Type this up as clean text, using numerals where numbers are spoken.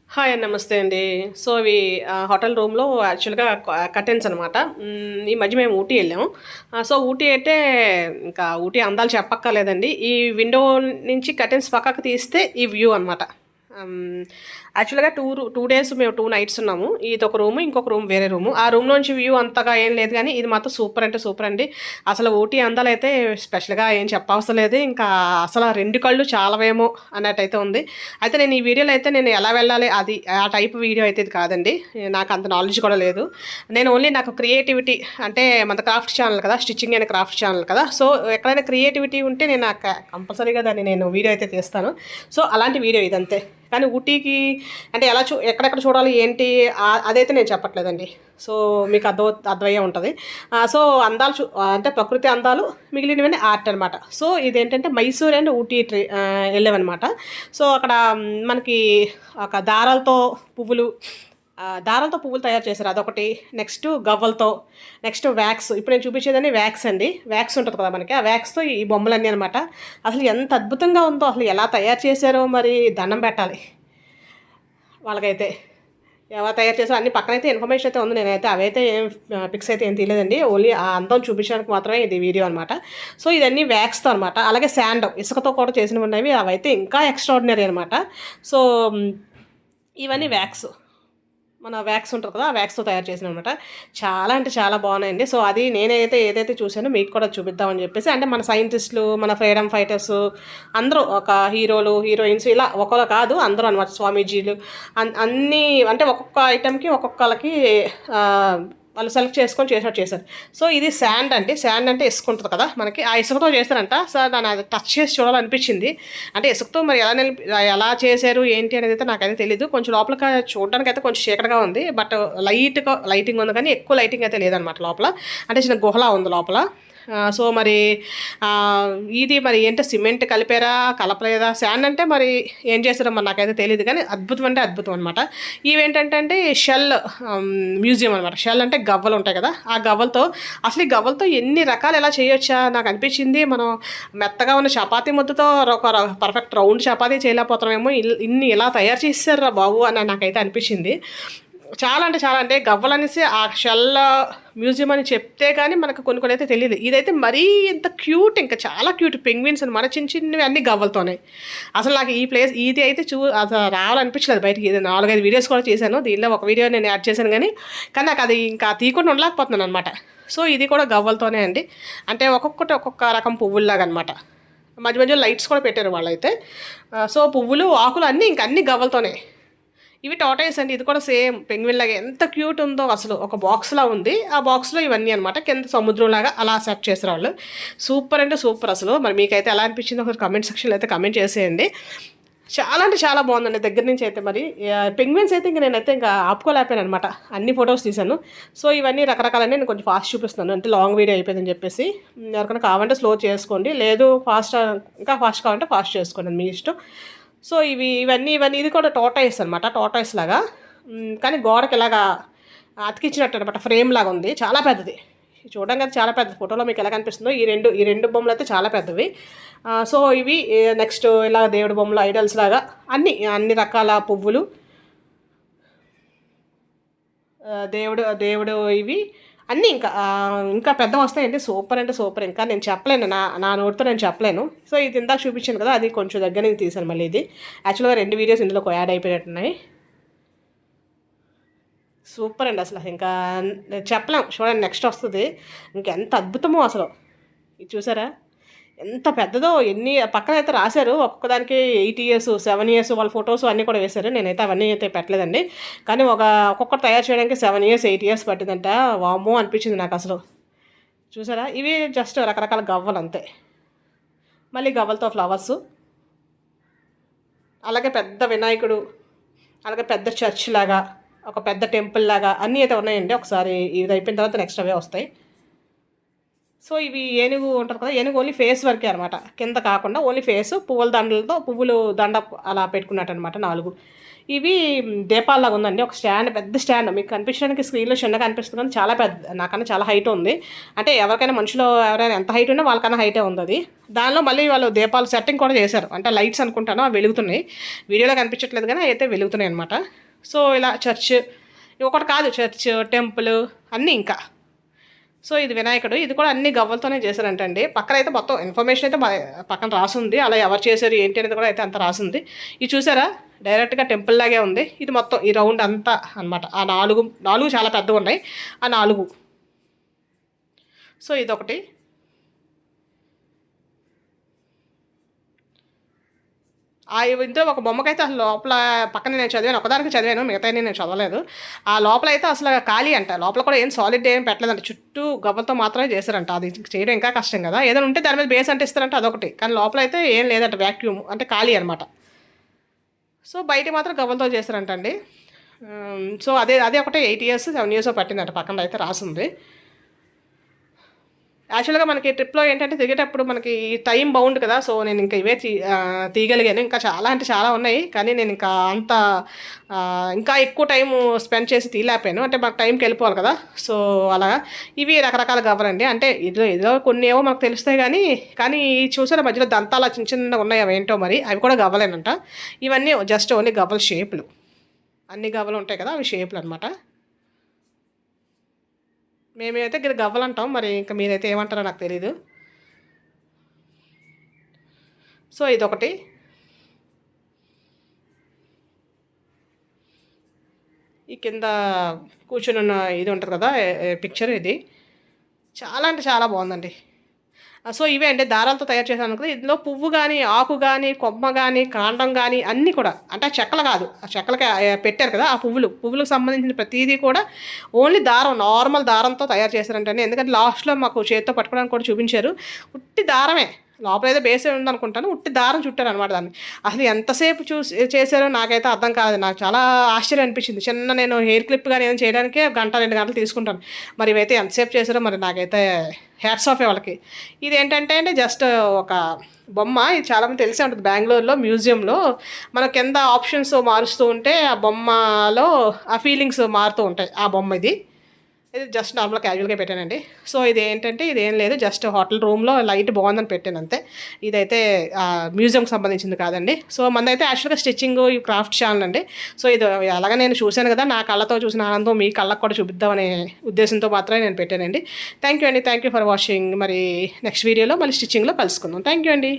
Hi అండి. నమస్తే అండి. సో, ఇవి హోటల్ రూమ్‌లో యాక్చువల్‌గా కర్టెన్స్ అనమాట. ఈ మధ్య మేము ఊటీ ఎళ్ళాము. సో, ఊటీ అంటే ఇంకా ఊటీ అందాలు చెప్పక్కర్లేదండి. ఈ విండో నుంచి కర్టెన్స్ పక్కకు తీస్తే ఈ వ్యూ అనమాట. హ్మ్. యాక్చువల్‌గా 2 డేస్ మేము 2 నైట్స్ ఉన్నాము. ఇదొక రూము, ఇంకొక రూమ్ వేరే రూము. ఆ రూమ్‌లోంచి వ్యూ అంతగా ఏం లేదు గానీ, ఇది మాత్రం సూపర్ అంటే సూపర్ అండి. అసలు ఊటీ అందాలైతే స్పెషల్‌గా ఏం చెప్పవసరం లేదు. ఇంకా అసల 2 కళ్ళు చాలవేమో అన్నట్టయితే ఉంది. అయితే నేను ఈ వీడియోలో అయితే నేను ఎలా వెళ్ళాలి అది ఆ టైప్ వీడియో అయితే ఇది కాదండి. నాకు అంత నాలెడ్జ్ కూడా లేదు. నేను ఓన్లీ నాకు క్రియేటివిటీ అంటే మనది క్రాఫ్ట్ ఛానల్ కదా! స్టిచ్చింగ్ అండ్ క్రాఫ్ట్ ఛానల్ కదా! సో, ఎక్కడైనా క్రియేటివిటీ ఉంటే నేను కంపల్సరీగా దాన్ని నేను వీడియో అయితే తీస్తాను. సో, అలాంటి వీడియో ఇదంతే. కానీ ఊటీకి అంటే ఎలా ఎక్కడెక్కడ చూడాలి ఏంటి అదైతే నేను చెప్పట్లేదండి. సో, మీకు అర్థమయ్యే ఉంటది. సో, అందాలు అంటే ప్రకృతి అందాలు, మిగిలినవన్నీ ఆర్ట్ అనమాట. సో, ఇదేంటంటే మైసూర్ అండ్ ఊటీ ఎళ్ళామనమాట. సో, అక్కడ మనకి ఒక దారాలతో పువ్వులు తయారు చేశారు అదొకటి. నెక్స్ట్ గవ్వలతో, నెక్స్ట్ వ్యాక్స్. ఇప్పుడు నేను చూపించేదని వ్యాక్స్ అండి. వ్యాక్స్ ఉంటది కదా మనకి. ఆ వ్యాక్స్‌తో ఈ బొమ్మలన్నీ అనమాట. అసలు ఎంత అద్భుతంగా ఉందో, అసలు ఎలా తయారు చేశారో మరి దండం పెట్టాలి వాళ్ళకైతే. ఎలా తయారు చేశారో అన్ని పక్కనైతే ఇన్ఫర్మేషన్ అయితే ఉంది. నేనైతే అవైతే ఏం పిక్స్ అయితే ఏం తీయలేదండి. ఓన్లీ ఆ అందం చూపించడానికి మాత్రమే ఇది వీడియో అనమాట. సో, ఇదన్నీ వ్యాక్స్‌తో అనమాట. అలాగే శాండ్ ఇసుకతో కూడా చేసినవున్నవి. అవైతే ఇంకా ఎక్స్ట్రార్డినరీ అనమాట. సో, ఇవన్నీ వ్యాక్స్. మన వ్యాక్స్ ఉంటది కదా! ఆ వ్యాక్స్‌తో తయారు చేసినవనమాట. చాలా అంటే చాలా బాగున్నాయండి. సో, అది నేనైతే ఏదైతే చూసానో మీకు కూడా చూపిద్దామని చెప్పేసి, అంటే మన సైంటిస్టులు, మన ఫ్రీడమ్ ఫైటర్సు అందరూ ఒక హీరోలు, హీరోయిన్స్ ఇలా ఒకళ్ళు కాదు అందరూ అనమాట. స్వామీజీలు అన్నీ అంటే ఒక్కొక్క ఐటెమ్‌కి ఒక్కొక్కళ్ళకి వాళ్ళు సెలెక్ట్ చేసుకొని చేసినట్టు చేశారు. సో, ఇది శాండ్ అండి. శాండ్ అంటే ఇసుక ఉంటది కదా మనకి. ఆ ఇసుకతో చేశారంట. సో, దాన్ని అది టచ్ చేసి చూడాలనిపించింది. అంటే ఇసుకతో మరి ఎలా చేశారు ఏంటి అనేదైతే నాకైతే తెలీదు. కొంచెం లోపలికి చూడడానికైతే కొంచెం చీకటిగా ఉంది. బట్ లైటింగ్ ఉంది కానీ ఎక్కువ లైటింగ్ అయితే లేదనమాట లోపల. అంటే చిన్న గుహలా ఉంది లోపల. సో, మరి ఇది మరి ఏంటో సిమెంట్ కలిపారా? కలపలేదా? శాండ్ అంటే మరి ఏం చేశారో మరి నాకైతే తెలీదు కానీ అద్భుతం అంటే అద్భుతం అనమాట. ఇవేంటంటే అండి షెల్ మ్యూజియం అనమాట. షెల్ అంటే గవ్వలు ఉంటాయి కదా! ఆ గవ్వలతో అసలు ఈ గవ్వలతో ఎన్ని రకాలు ఎలా చేయొచ్చా నాకు అనిపించింది. మనం మెత్తగా ఉన్న చపాతీ ముద్దతో ఒక పర్ఫెక్ట్ రౌండ్ చపాతీ చేయలేకపోతున్నామేమో. ఇన్ని ఇలా తయారు చేసేసారురా బాబు అని నాకైతే అనిపించింది. చాలా అంటే చాలా అంటే గవ్వలనేసి ఆ షెల్ మ్యూజియం అని చెప్తే కానీ మనకు కొన్ని అయితే తెలియదు. ఇదైతే మరీ ఇంత క్యూట్, ఇంకా చాలా క్యూట్ పెంగ్విన్స్ అనమాట. చిన్న చిన్నవి అన్ని గవ్వలతోనే. అసలు నాకు ఈ ప్లేస్ ఇది అయితే అసలు రావాలనిపించలేదు బయటికి. ఇది 4-5 వీడియోస్ కూడా చేశాను. దీనిలో ఒక వీడియో నేను యాడ్ చేశాను కానీ నాకు అది ఇంకా తీయకుండా ఉండలేకపోతున్నాను అనమాట. సో, ఇది కూడా గవ్వలతోనే అండి. అంటే ఒక్కొక్కటి ఒక్కొక్క రకం పువ్వుల్లాగా అనమాట. మధ్య మధ్యలో లైట్స్ కూడా పెట్టారు వాళ్ళైతే. సో, పువ్వులు ఆకులు అన్నీ గవ్వలతోనే. ఇవి టార్టాయిస్ అండి. ఇది కూడా సేమ్ పెంగ్విన్ లాగా ఎంత క్యూట్ ఉందో అసలు. ఒక బాక్స్‌లా ఉంది. ఆ బాక్స్‌లో ఇవన్నీ అనమాట. కింద సముద్రంలాగా అలా సెట్ చేసారు వాళ్ళు. సూపర్ అంటే సూపర్ అసలు. మరి మీకైతే ఎలా అనిపించిందో ఒకసారి కామెంట్ సెక్షన్‌లో అయితే కామెంట్ చేసేయండి. చాలా అంటే చాలా బాగుందండి దగ్గర నుంచి అయితే మరి. పెంగ్విన్స్ అయితే నేనైతే ఇంకా ఆపుకోలేకపోయాననమాట. అన్ని ఫొటోస్ తీశాను. సో, ఇవన్నీ రకరకాలన్నీ నేను కొంచెం ఫాస్ట్ చూపిస్తున్నాను. అంటే లాంగ్ వీడియో అయిపోయిందని చెప్పేసి. ఎవరికైనా కావాలంటే స్లో చేసుకోండి. లేదు ఇంకా ఫాస్ట్ కావాలంటే ఫాస్ట్ చేసుకోండి. మీ ఇష్టం. సో, ఇవన్నీ ఇది కూడా టార్టాయిస్ అనమాట. టార్టాయిస్ లాగా. కానీ గోడకి ఇలాగా అతికించినట్టు అనమాట. ఫ్రేమ్ లాగా ఉంది. చాలా పెద్దది. చూడడానికి అయితే చాలా పెద్దది. ఫోటోలో మీకు ఎలా కనిపిస్తుందో ఈ రెండు బొమ్మలు అయితే చాలా పెద్దవి. సో, ఇవి నెక్స్ట్ ఇలా దేవుడి బొమ్మలు ఐడల్స్ లాగా అన్ని రకాల పువ్వులు, దేవుడు ఇవి అన్నీ ఇంకా పెద్దవి వస్తాయండి. సూపర్ అంటే సూపర్. ఇంకా నేను చెప్పలేను. నా నోటితో నేను చెప్పలేను. సో, ఇది ఇందాక చూపించాను కదా! అది కొంచెం దగ్గర నుంచి తీశాను మళ్ళీ ఇది. యాక్చువల్‌గా 2 వీడియోస్ ఇందులో యాడ్ అయిపోయినట్టున్నాయి. సూపర్ అండి అసలు. ఇంకా చెప్పలేం. చూడండి నెక్స్ట్ వస్తది. ఇంకెంత అద్భుతమో అసలు. ఇది చూసారా? ఎంత పెద్దదో పక్కనైతే రాశారు. ఒక్కొక్క దానికి 8 ఇయర్స్, 7 ఇయర్స్ వాళ్ళ ఫొటోస్ అన్నీ కూడా వేశారు. నేనైతే అవన్నీ అయితే పెట్టలేదండి. కానీ ఒక్కొక్కటి తయారు చేయడానికి 7 ఇయర్స్, 8 ఇయర్స్ పట్టిందంట. వామ్మో అనిపించింది నాకు అసలు. చూసారా? ఇవి జస్ట్ రకరకాల గవ్వలు అంతే. మళ్ళీ గవ్వలతో ఫ్లవర్సు, అలాగే పెద్ద వినాయకుడు, అలాగే పెద్ద చర్చ్ లాగా, ఒక పెద్ద టెంపుల్ లాగా అన్నీ అయితే ఉన్నాయండి. ఒకసారి ఇది అయిపోయిన తర్వాత నెక్స్ట్ అవే వస్తాయి. సో ఇవి ఏనుగు ఉంటుంది కదా, ఏనుగు ఓన్లీ ఫేస్ వరకే అనమాట, కింద కాకుండా ఓన్లీ ఫేస్ పువ్వుల దండలతో పువ్వులు దండ అలా పెట్టుకున్నట్టు అనమాట 4. ఇవి దీపాల్లాగా ఉందండి. ఒక స్టాండ్, పెద్ద స్టాండ్ మీకు కనిపించడానికి స్క్రీన్లో చిన్నగా కనిపిస్తుంది కానీ చాలా పెద్ద, నాకన్నా చాలా హైట్ ఉంది. అంటే ఎవరికైనా మనుషులు ఎవరైనా ఎంత హైట్ ఉన్నా వాళ్ళకన్నా హైటే ఉంది అది. దానిలో మళ్ళీ వాళ్ళు దీపాలు సెట్టింగ్ కూడా చేశారు, అంటే లైట్స్ అనుకుంటాను అవి వెలుగుతున్నాయి. వీడియోలో కనిపించట్లేదు కానీ అయితే వెలుగుతున్నాయి అనమాట. సో ఇలా చర్చ్ ఒకటి కాదు, చర్చ్, టెంపుల్ అన్నీ ఇంకా. సో ఇది వినాయకుడు, ఇది కూడా అన్ని గవ్వలతోనే చేశారంటండి. పక్కన అయితే మొత్తం ఇన్ఫర్మేషన్ అయితే పక్కన రాసుంది, అలా ఎవరు చేశారు ఏంటి అనేది కూడా అయితే అంత రాసుంది. ఇది చూసారా డైరెక్ట్గా టెంపుల్ లాగే ఉంది. ఇది మొత్తం ఈ రౌండ్ అంతా అనమాట. ఆ 4 చాలా పెద్దగా ఉన్నాయి, ఆ 4. సో ఇదొకటి. ఇందులో ఒక బొమ్మకైతే అసలు లోపల పక్కన నేను చదివాను, ఒకదానికి చదివాను, మిగతా నేను చదవలేదు. ఆ లోపల అయితే అసలు ఖాళీ అంట, లోపల కూడా ఏం సాలిడ్ ఏం పెట్టలేదంట, చుట్టూ గవ్వలతో మాత్రమే చేశారంట. అది చేయడం ఇంకా కష్టం కదా, ఏదైనా ఉంటే దాని మీద బేస్ అంటే ఇస్తారంటే అదొకటి, కానీ లోపల అయితే ఏం లేదంట, వ్యాక్యూమ్ అంటే ఖాళీ అనమాట. సో బయట మాత్రం గవ్వలతో చేశారంటండి. సో అదే ఒకటే 8 years 7 years పట్టిందంట, పక్కన అయితే రాసింది. యాక్చువల్గా మనకి ట్రిప్లో ఏంటంటే తిరిగేటప్పుడు మనకి టైం బౌండ్ కదా, సో నేను ఇంకా ఇవే తీయగలిగాను. ఇంకా చాలా అంటే చాలా ఉన్నాయి, కానీ నేను ఇంకా అంత ఇంకా ఎక్కువ టైం స్పెండ్ చేసి తీయలేకపోయాను, అంటే మాకు టైంకి వెళ్ళిపోవాలి కదా. సో అలా ఇవి రకరకాల గవ్వలండి, అంటే ఇదిలో కొన్ని ఏవో మనకు తెలుస్తాయి కానీ చూసారా మధ్యలో దంతాలు చిన్న చిన్నగా ఉన్నాయి, అవి ఏంటో మరి, అవి కూడా గవ్వలేనంట. ఇవన్నీ జస్ట్ ఓన్లీ గవ్వల షేపులు, అన్ని గవ్వలు ఉంటాయి కదా అవి షేపులు అనమాట. మేమైతే ఇది గవ్వలంటాం, మరి ఇంకా మీరైతే ఏమంటారో నాకు తెలీదు. సో ఇదొకటి. ఈ కింద కూర్చుని ఉన్న ఇది ఉంటుంది కదా పిక్చర్, ఇది చాలా అంటే చాలా బాగుందండి. సో ఇవే అంటే దారాలతో తయారు చేశాను కదా, ఇందులో పువ్వు కానీ, ఆకు కానీ, కొమ్మ కానీ, కాండం కానీ అన్నీ కూడా, అంటే చెక్కలు కాదు, ఆ చెక్కలకి పెట్టారు కదా, ఆ పువ్వులకు సంబంధించిన ప్రతిదీ కూడా ఓన్లీ దారం, నార్మల్ దారంతో తయారు చేశారంటే. ఎందుకంటే లాస్ట్లో మాకు చేతితో పట్టుకోవడానికి కూడా చూపించారు, ఉట్టి దారమే, లోపల ఏదో బేసే ఉందనుకుంటాను, ఉట్టి దారం చుట్టారు అనమాట దాన్ని. అసలు ఎంతసేపు చేశారో నాకైతే అర్థం కాలేదు, నాకు చాలా ఆశ్చర్యం అనిపించింది. చిన్న నేను హెయిర్ క్లిప్ కానీ ఏదైనా చేయడానికే 1-2 గంటలు తీసుకుంటాను, మరి ఇవైతే ఎంతసేపు చేశారో మరి నాకైతే హ్యాట్స్ ఆఫ్ వాళ్ళకి. ఇది ఏంటంటే అండి జస్ట్ ఒక బొమ్మ, ఇది చాలామంది తెలిసే ఉంటుంది, బెంగళూరులో మ్యూజియంలో మన కింద ఆప్షన్స్ మారుస్తూ ఉంటే ఆ బొమ్మలో ఆ ఫీలింగ్స్ మారుతూ ఉంటాయి. ఆ బొమ్మ ఇది జస్ట్ నార్మల్ క్యాజువల్గా పెట్టానండి. సో ఇది ఏంటంటే ఇదేం లేదు, జస్ట్ హోటల్ రూమ్లో లైట్ బాగుందని పెట్టాను అంతే. ఇదైతే మ్యూజియంకి సంబంధించింది కాదండి. సో మనదైతే యాక్చువల్గా స్టిచ్చింగ్ ఈ క్రాఫ్ట్ ఛానల్ అండి. సో ఇది అలాగే నేను చూశాను కదా, నా కళ్ళతో చూసిన ఆనందం మీ కళ్ళకు కూడా చూపిద్దామనే ఉద్దేశంతో మాత్రమే నేను పెట్టానండి. థ్యాంక్ యూ అండి, థ్యాంక్ యూ ఫర్ వాచింగ్. మరి నెక్స్ట్ వీడియోలో మళ్ళీ స్టిచ్చింగ్లో కలుసుకుందాం. థ్యాంక్ యూ అండి.